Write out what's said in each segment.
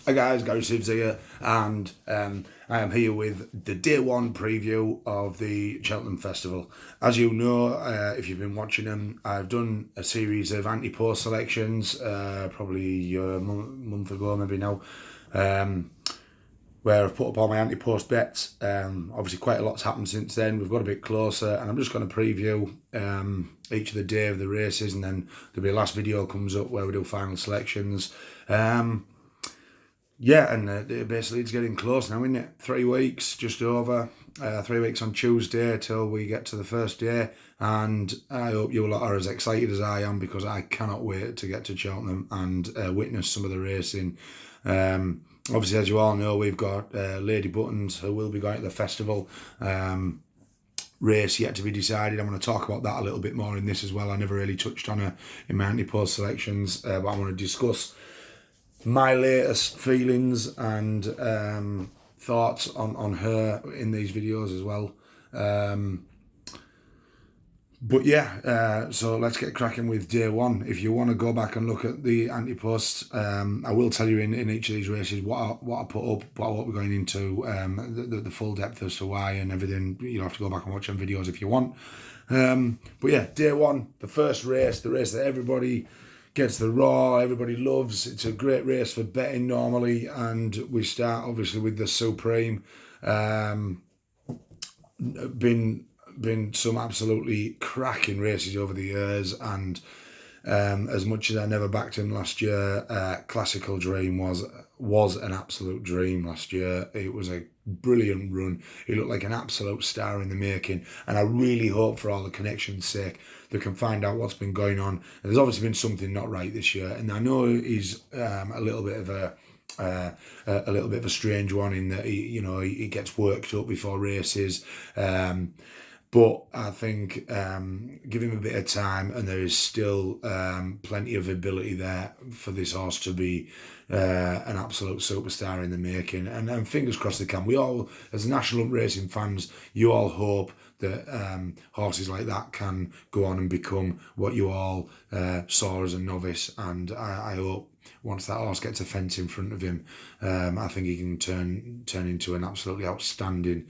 Hi guys, Gary Sibs here, and I am here with the day one preview of the Cheltenham Festival. As you know, if you've been watching them, I've done a series of anti-post selections, probably a month ago, maybe now, where I've put up all my anti-post bets. Obviously, quite a lot's happened since then. We've got a bit closer, and I'm just going to preview each of the day of the races, and then there'll be a last video comes up where we do final selections. Yeah, and basically it's getting close now, isn't it? 3 weeks, just over. 3 weeks on Tuesday till we get to the first day. And I hope you lot are as excited as I am, because I cannot wait to get to Cheltenham and witness some of the racing. Obviously, as you all know, we've got Lady Buttons, who will be going to the festival. Race yet to be decided. I'm going to talk about that a little bit more in this as well. I never really touched on her in my anti-post selections, but I want to discuss my latest feelings and thoughts on her in these videos as well. But yeah, so let's get cracking with day one. If you want to go back and look at the anti-posts, I will tell you in each of these races what I put up, what we're going into, the full depth as to why and everything. You'll have to go back and watch them videos if you want. But yeah, day one, the first race, the race that everybody gets the raw, everybody loves. It's a great race for betting normally, and we start obviously with the Supreme. Been some absolutely cracking races over the years, and as much as I never backed him last year, Classical Dream was an absolute dream last year. It was a brilliant run. He looked like an absolute star in the making, and I really hope, for all the connections' sake, they can find out what's been going on. And there's obviously been something not right this year, and I know he's a little bit of a strange one in that he gets worked up before races. But I think give him a bit of time, and there is still plenty of ability there for this horse to be an absolute superstar in the making. And fingers crossed they can. We all, as national racing fans, you all hope that horses like that can go on and become what you all saw as a novice. And I hope once that horse gets a fence in front of him, I think he can turn into an absolutely outstanding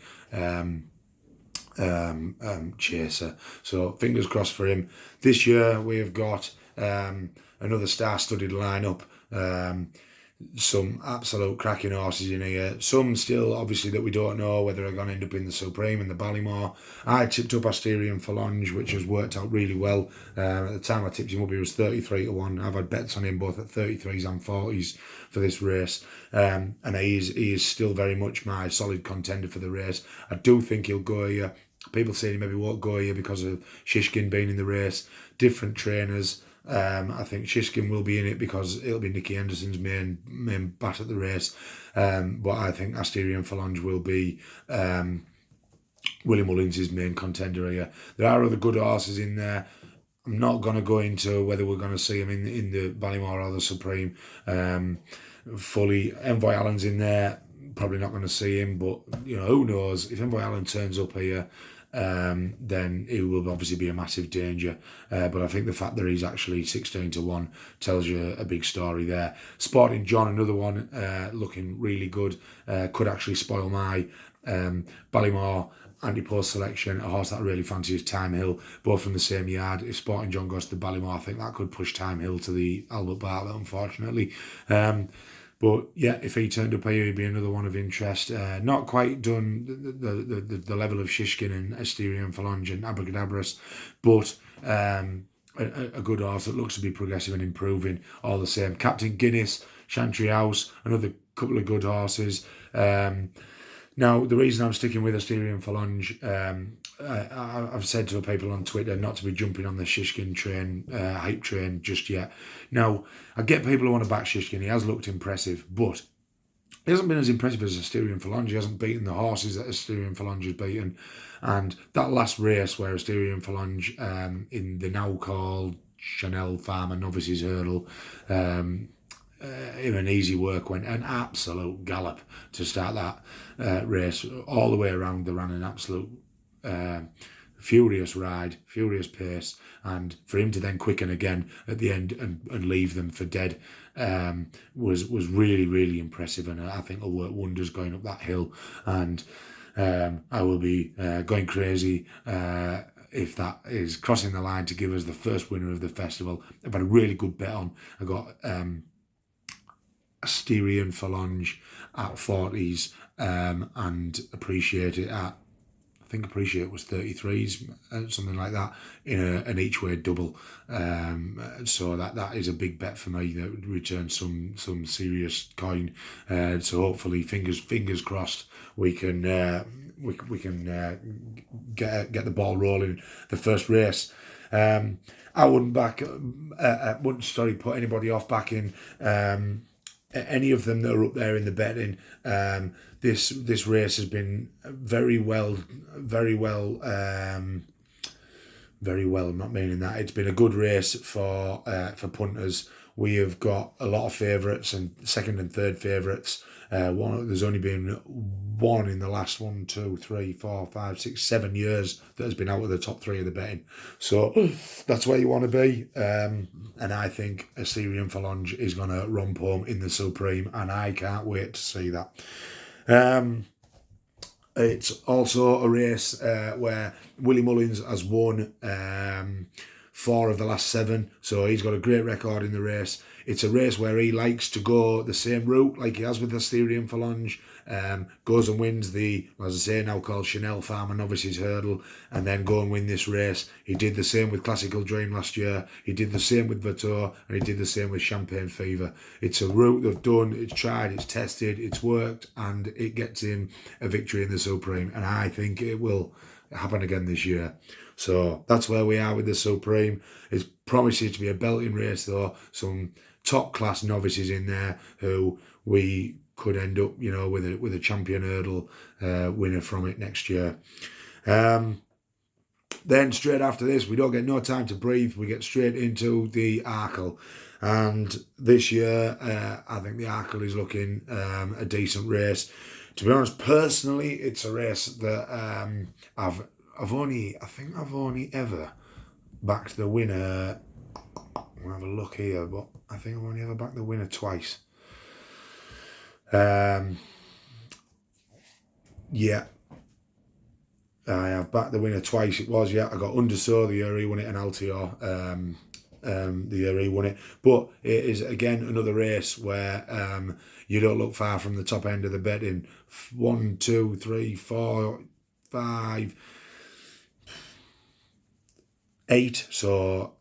chaser. So fingers crossed for him. This year we have got another star-studded lineup. Some absolute cracking horses in here. Some still, obviously, that we don't know whether they're going to end up in the Supreme and the Ballymore. I tipped up Asterion Phalange, which has worked out really well. At the time I tipped him up, he was 33-1. I've had bets on him both at 33s and 40s for this race. And he is still very much my solid contender for the race. I do think he'll go here. People say he maybe won't go here because of Shishkin being in the race. Different trainers. I think Shishkin will be in it because it'll be Nicky Henderson's main bat at the race. But I think Asterion Phalange will be Willie Mullins' main contender here. There are other good horses in there. I'm not going to go into whether we're going to see him in the Ballymore or the Supreme fully. Envoy Allen's in there. Probably not going to see him, but who knows? If Envoy Allen turns up here, then he will obviously be a massive danger. But I think the fact that he's actually 16-1 tells you a big story there. Sporting John, another one, looking really good. Could actually spoil my Ballymore anti-post selection. A horse that I really fancy is Time Hill, both from the same yard. If Sporting John goes to the Ballymore, I think that could push Time Hill to the Albert Bartlett, unfortunately. But yeah, if he turned up here, he'd be another one of interest. Not quite done the level of Shishkin and Asterion Phalange and Abracadabras, but a good horse that looks to be progressive and improving all the same. Captain Guinness, Chantry House, another couple of good horses. Now, the reason I'm sticking with Asterion Phalange, I've said to people on Twitter not to be jumping on the Shishkin train, hype train just yet. Now, I get people who want to back Shishkin. He has looked impressive, but he hasn't been as impressive as Asterion Phalange. He hasn't beaten the horses that Asterion Phalange has beaten. And that last race where Asterion Phalange in the now called Chanel Farmer Novices Hurdle, him an easy work, went an absolute gallop to start that race all the way around. They ran an absolute furious ride, furious pace, and for him to then quicken again at the end and leave them for dead was really, really impressive, and I think will work wonders going up that hill. And I will be going crazy if that is crossing the line to give us the first winner of the festival. I've had a really good bet on. I got Asterion Phalange at 40s and Appreciate it at, I think Appreciate was 33s, something like that, in an each way double. So that is a big bet for me that would return some serious coin. So hopefully, fingers crossed, we can get the ball rolling the first race. I wouldn't put anybody off backing any of them that are up there in the betting. This race has been very well. I'm not meaning that. It's been a good race for punters. We have got a lot of favourites and second and third favourites. There's only been one in the last 1, 2, 3, 4, 5, 6, 7 years that has been out of the top 3 of the betting. So that's where you want to be. And I think Asterion Phalange is going to romp home in the Supreme, and I can't wait to see that. It's also a race where Willie Mullins has won 4 of the last 7, so he's got a great record in the race. It's a race where he likes to go the same route like he has with the Asterion Phalange. Goes and wins the, as I say, now called Chanel Farmer Novices Hurdle, and then go and win this race. He did the same with Classical Dream last year. He did the same with Vertor, and he did the same with Champagne Fever. It's a route they've done, it's tried, it's tested, it's worked, and it gets him a victory in the Supreme. And I think it will happen again this year. So that's where we are with the Supreme. It's promising to be a belting race, though. Some top class novices in there who we could end up, with a champion hurdle winner from it next year. Then straight after this, we don't get no time to breathe. We get straight into the Arkle. And this year, I think the Arkle is looking a decent race. To be honest, personally, it's a race that I've only ever backed the winner. I'll have a look here, but I think I've only ever backed the winner twice. Yeah, I have backed the winner twice. It was, I got Undersow the year he won it, and Altior the year he won it. But it is again another race where you don't look far from the top end of the betting. 1, 2, 3, 4, 5, 8. So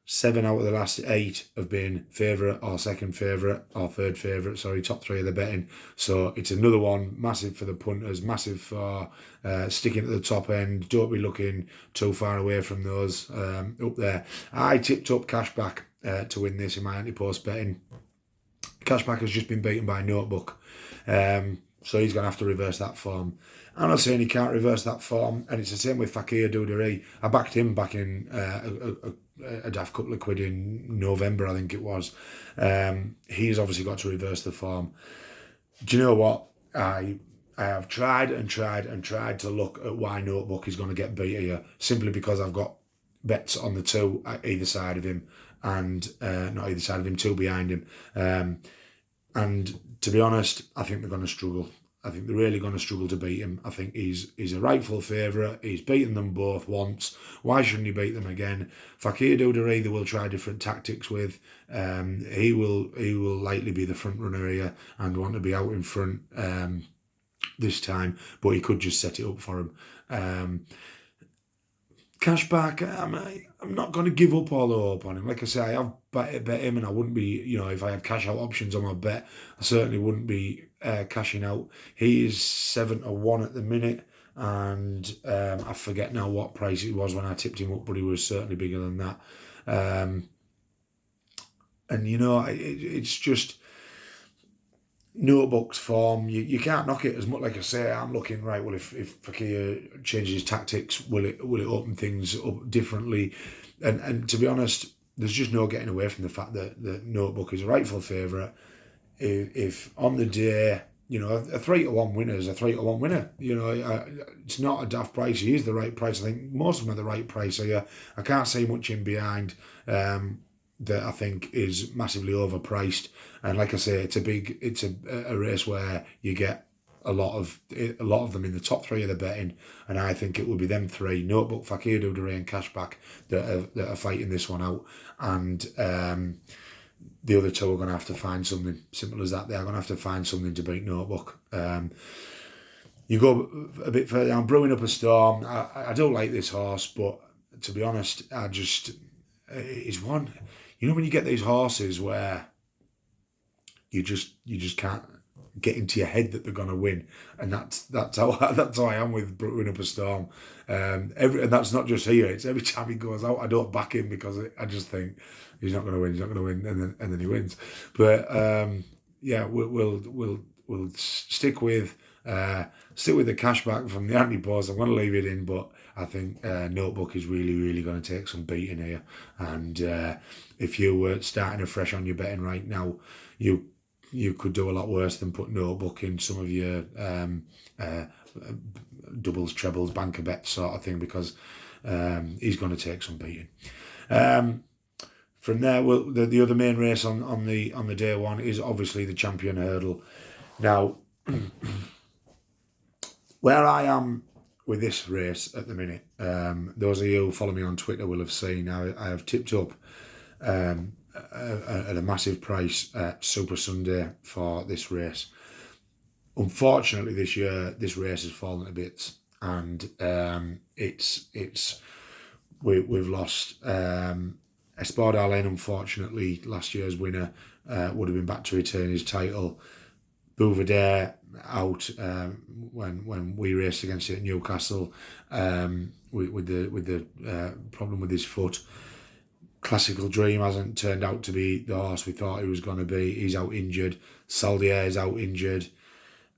7 out of the last 8 have been favourite or second favourite or third favourite, top 3 of the betting. So it's another one, massive for the punters, massive for sticking at the top end. Don't be looking too far away from those up there. I tipped up Cashback to win this in my anti-post betting. Cashback has just been beaten by Notebook. So he's going to have to reverse that form. I'm not saying he can't reverse that form, and it's the same with Fakir Doudary. I backed him back in a daft couple of quid in November, I think it was. He's obviously got to reverse the form. Do you know what? I have tried to look at why Notebook is going to get beat here, simply because I've got bets on the 2 at either side of him, and not either side of him, 2 behind him. And to be honest, I think they're going to struggle. I think they're really going to struggle to beat him. I think he's a rightful favourite. He's beaten them both once. Why shouldn't he beat them again? Fakir Doudary, they will try different tactics with. He will likely be the front runner here and want to be out in front this time, but he could just set it up for him. Cashback, I'm not going to give up all the hope on him. Like I say, I have bet him, and I wouldn't be, if I had cash out options on my bet, I certainly wouldn't be cashing out. He is 7-1 at the minute, and I forget now what price it was when I tipped him up, but he was certainly bigger than that. And it's just Notebook's form. You can't knock it as much. Like I say, I'm looking right. Well, if Fakir changes his tactics, will it open things up differently? And to be honest, there's just no getting away from the fact that Notebook is a rightful favourite. If on the day, a 3-1 winner is a 3-1 winner. It's not a daft price. He is the right price. I think most of them are the right price. So I can't see much in behind that I think is massively overpriced. And like I say, it's a race where you get a lot of them in the top three of the betting, and I think it will be them three: Notebook, Fakir Duderay, and Cashback that are fighting this one out, and the other two are going to have to find something. Simple as that. They are going to have to find something to beat Notebook. You go a bit further down, Brewing Up a Storm. I don't like this horse, but to be honest, it's one. When you get these horses where you just can't get into your head that they're going to win, and that's how I am with Brewing Up a Storm. And that's not just here; it's every time he goes out, I don't back him because I just think he's not going to win, and then he wins. But we'll stick with the Cashback from the anti-pause. I'm going to leave it in, but I think Notebook is really, really going to take some beating here. And if you were starting afresh on your betting right now, you could do a lot worse than put Notebook in some of your doubles, trebles, banker bets sort of thing, because he's going to take some beating. From there, the other main race on the day one is obviously the Champion Hurdle. Now, where I am with this race at the minute, those of you who follow me on Twitter will have seen I have tipped up at a massive price at Super Sunday for this race. Unfortunately, this year this race has fallen to bits, and we've lost Espada Lane. Unfortunately, last year's winner would have been back to retain his title. Bouvedere out when we raced against it at Newcastle with the problem with his foot. Classical Dream hasn't turned out to be the horse we thought he was going to be. He's out injured. Saldier is out injured.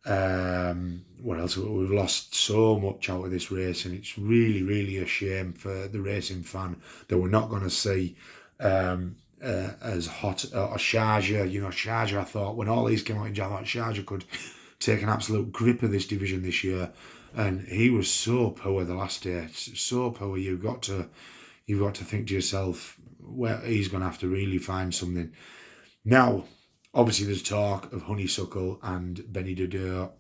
What else? We've lost so much out of this race, and it's really, really a shame for the racing fan that we're not going to see as hot or Sharjah. Sharjah, I thought when all these came out in January, I thought Sharjah could take an absolute grip of this division this year, and he was so poor the last day. So poor. You've got to think to yourself, well, he's going to have to really find something. Now, obviously, there's talk of Honeysuckle and Benny Dodeur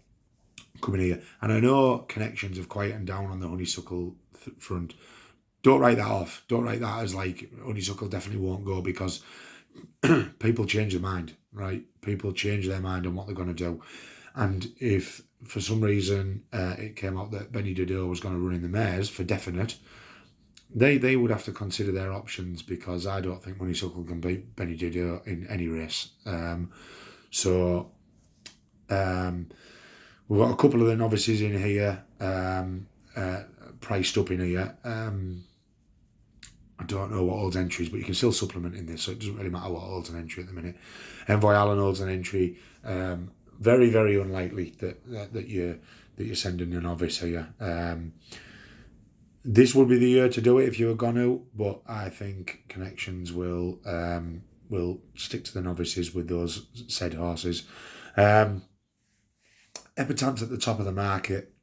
coming here. And I know connections have quietened down on the Honeysuckle front. Don't write that off. Don't write that as like Honeysuckle definitely won't go, because people change their mind, right? People change their mind on what they're going to do. And if for some reason it came out that Benny Dodeur was going to run in the mares for definite, they would have to consider their options, because I don't think Honeysuckle can beat Benny Dodeur in any race. We've got a couple of the novices in here, priced up in here. I don't know what holds entries, but you can still supplement in this, so it doesn't really matter what holds an entry at the minute. Envoy Allen holds an entry. Very, very unlikely that you're sending a novice here. This would be the year to do it if you were going to, but I think connections will stick to the novices with those said horses. Epitant's at the top of the market,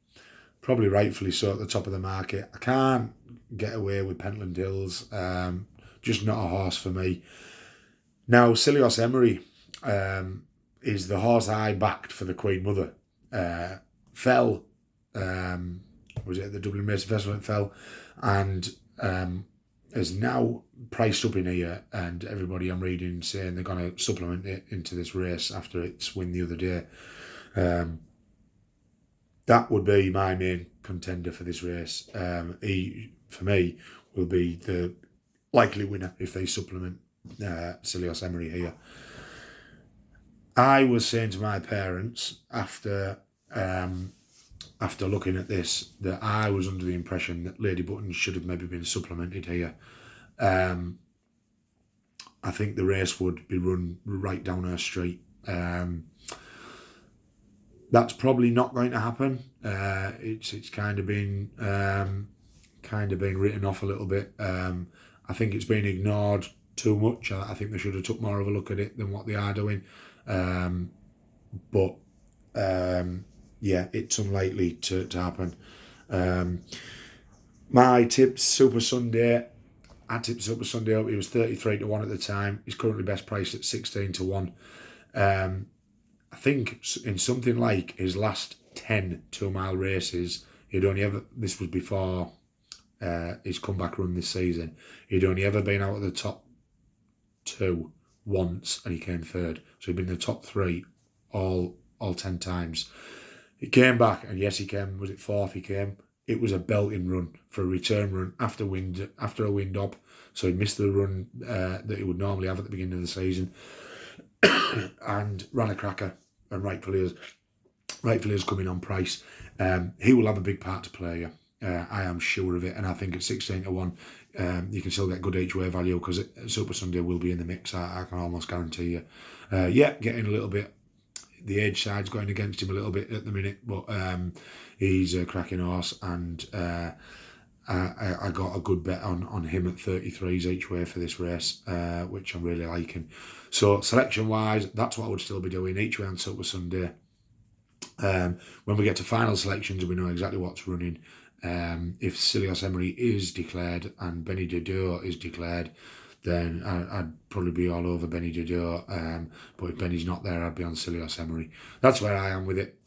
probably rightfully so at the top of the market. I can't get away with Pentland Hills, just not a horse for me. Now, Silios Emery is the horse I backed for the Queen Mother. Fell, was it at the Dublin Race Festival? It fell, and is now priced up in here, and everybody I'm reading saying they're going to supplement it into this race after its win the other day. That would be my main contender for this race. He, for me, will be the likely winner if they supplement Silios Emery here. I was saying to my parents after looking at this that I was under the impression that Lady Button should have maybe been supplemented here. I think the race would be run right down her street. That's probably not going to happen. It's kind of been written off a little bit. I think it's been ignored too much. I think they should have took more of a look at it than what they are doing. But yeah, it's unlikely to happen. My tips, Super Sunday. I tipped Super Sunday up. He was 33 to 1 at the time. He's currently best priced at 16 to 1. I think in something like his last 10 2-mile races, he'd only ever, this was before his comeback run this season, he'd only ever been out of the top 2 once, and he came 3rd. So he'd been in the top 3 all 10 times. He came back, and yes, he came, was it 4th he came? It was a belting run for a return run after a wind up. So he missed the run that he would normally have at the beginning of the season and ran a cracker, and rightfully is coming on price. He will have a big part to play here. I am sure of it, and I think at 16 to 1, you can still get good each way value, because Super Sunday will be in the mix. I can almost guarantee you. Yeah, getting a little bit. The age side's going against him a little bit at the minute, but he's a cracking horse, and I got a good bet on him at 33s each way for this race, which I'm really liking. So selection wise, that's what I would still be doing each way on Super Sunday. When we get to final selections, we know exactly what's running. If Celios Emery is declared and Benny Didot is declared, then I'd probably be all over Benny Didot. But if Benny's not there, I'd be on Celios Emery. That's where I am with it.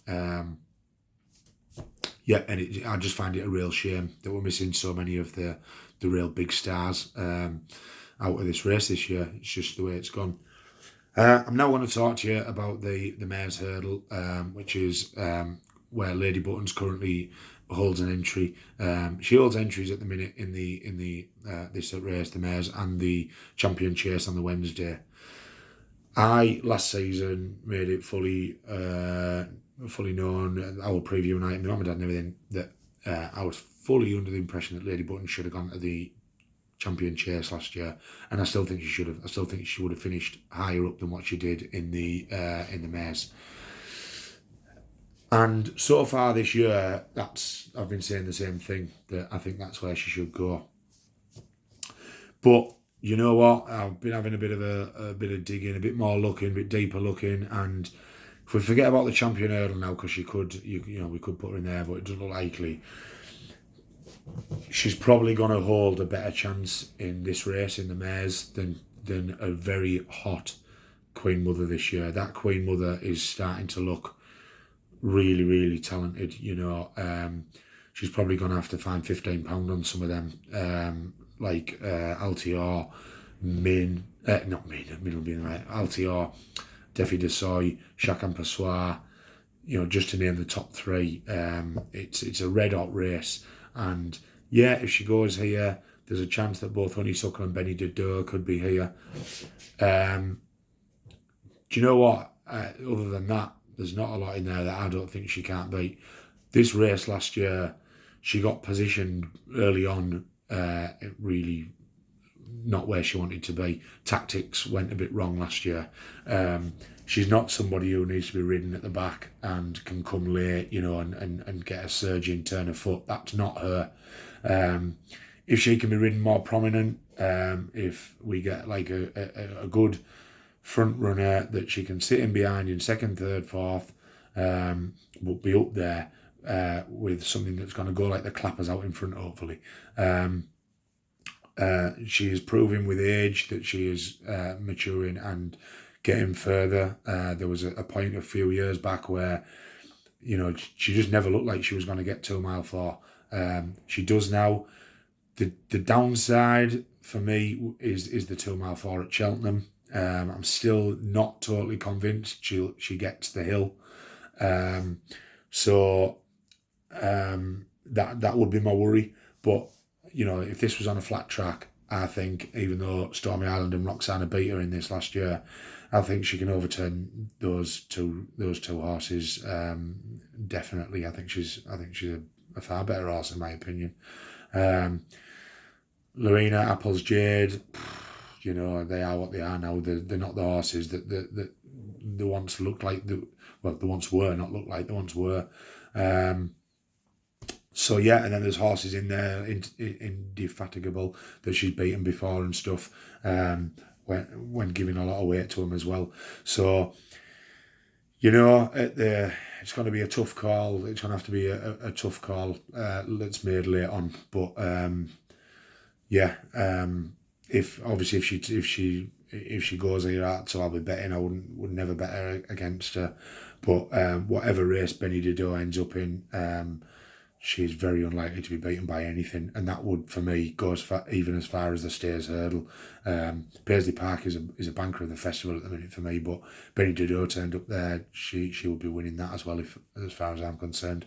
Yeah, and I just find it a real shame that we're missing so many of the real big stars out of this race this year. It's just the way it's gone. I'm now going to talk to you about the Mares Hurdle, which is where Lady Buttons currently holds an entry. She holds entries at the minute in the this race, the Mares, and the Champion Chase on the Wednesday. I last season made it fully known, our preview night, my mum and dad and everything, that I was fully under the impression that Lady Buttons should have gone to the Champion Chase last year, and I still think she should have. I still think she would have finished higher up than what she did in the Mares. And so far this year, I've been saying the same thing, that I think that's where she should go. But you know what? I've been having a bit of digging, a bit more looking, a bit deeper looking, and if we forget about the Champion Hurdle now, because we could put her in there, but it doesn't look likely. She's probably going to hold a better chance in this race in the Mares than a very hot Queen Mother this year. That Queen Mother is starting to look really, really talented. She's probably going to have to find £15 on some of them, like Altior, Min, not Min, Min will be right, Altior, Defi de Soy, Chacun Passoir, just to name the top 3. It's a red hot race. And yeah, if she goes here, there's a chance that both Honeysuckle and Benny Didot could be here. Do you know what? Other than that, there's not a lot in there that I don't think she can't beat. This race last year, she got positioned early on, really not where she wanted to be. Tactics went a bit wrong last year. She's not somebody who needs to be ridden at the back and can come late, and get a surging turn of foot. That's not her. If she can be ridden more prominent, if we get like a good front runner that she can sit in behind in 2nd, 3rd, 4th, will be up there with something that's going to go like the clappers out in front, hopefully. She is proving with age that she is maturing and getting further. There was a point a few years back where, she just never looked like she was going to get 2 mile 4. She does now. The downside for me is the 2 mile 4 at Cheltenham. I'm still not totally convinced she gets the hill. So that would be my worry. But if this was on a flat track, I think, even though Stormy Island and Roxana beat her in this last year, I think she can overturn those two horses. Definitely, I think she's a far better horse in my opinion. Lorena, Apples, Jade, they are what they are now. They're not the horses that the once looked like. The once were, not looked like, the once were. So yeah, and then there's horses in there, Indefatigable, that she's beaten before and stuff, when giving a lot of weight to them as well. So, at the it's going to be a tough call. It's going to have to be a tough call that's made later on. But yeah, if she goes here out, so I'll be betting. I would never bet her against her. But whatever race Benny Dido ends up in, she's very unlikely to be beaten by anything, and that would, for me, go even as far as the Stairs Hurdle. Paisley Park is a banker of the festival at the minute for me, but Benny Dido turned up there, she would be winning that as well, as far as I'm concerned.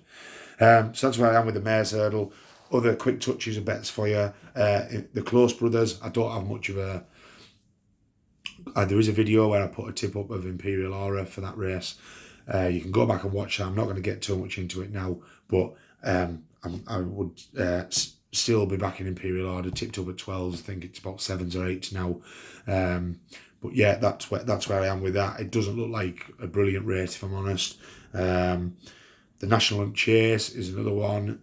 So that's where I am with the Mares Hurdle. Other quick touches of bets for you. The Close Brothers, I don't have much of a... there is a video where I put a tip up of Imperial Aura for that race. You can go back and watch that. I'm not going to get too much into it now, but I would still be back in Imperial Order, tipped up at 12s. I think it's about 7s or 8s now. But yeah, that's where I am with that. It doesn't look like a brilliant race, if I'm honest. The National Hunt Chase is another one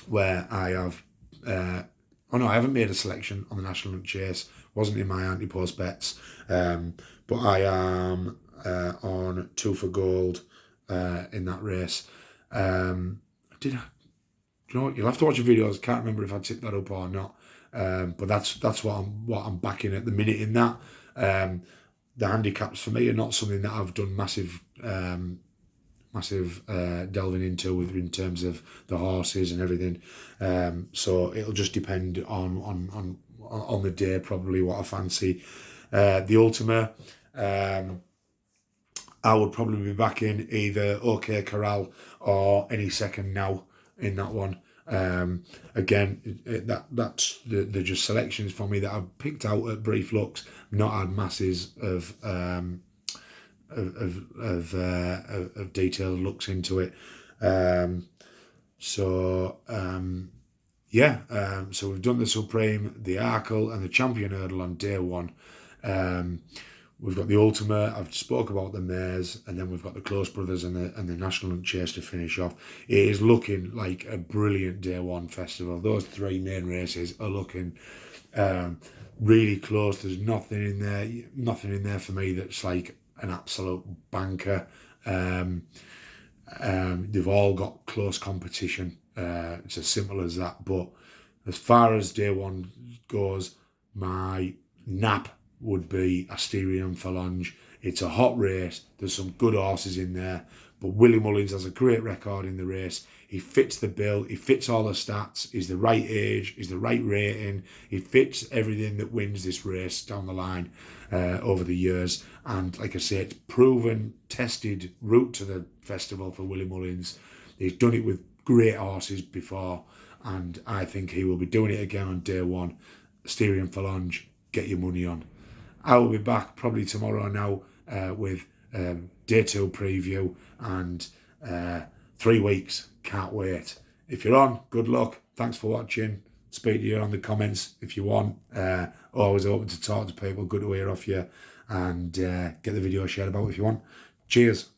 where I have... oh no, I haven't made a selection on the National Hunt Chase. Wasn't in my anti-post bets. But I am on 2 for Gold in that race. Do you know what? You'll have to watch the videos. Can't remember if I tipped that up or not. But that's what I'm backing at the minute in that. The handicaps for me are not something that I've done massive delving into in terms of the horses and everything. So it'll just depend on the day, probably what I fancy. The Ultima, I would probably be backing either OK Corral or Any Second Now in that one. Again, that's the just selections for me that I've picked out at brief looks. Not had masses of detailed looks into it. So we've done the Supreme, the Arkle, and the Champion Hurdle on day one. We've got the Ultima. I've spoke about the Mares, and then we've got the Close Brothers and the National Hunt Chase to finish off. It is looking like a brilliant day one festival. Those 3 main races are looking really close. There's nothing in there for me that's like an absolute banker. They've all got close competition. It's as simple as that. But as far as day one goes, my nap would be Asterion Phalange. It's a hot race. There's some good horses in there. But Willie Mullins has a great record in the race. He fits the bill. He fits all the stats. He's the right age. He's the right rating. He fits everything that wins this race down the line over the years. And like I say, it's proven, tested route to the festival for Willie Mullins. He's done it with great horses before. And I think he will be doing it again on day one. Asterion Phalange, get your money on. I will be back probably tomorrow now with day 2 preview and 3 weeks. Can't wait. If you're on, good luck. Thanks for watching. Speak to you on the comments if you want. Always open to talk to people. Good to hear off you. And get the video shared about if you want. Cheers.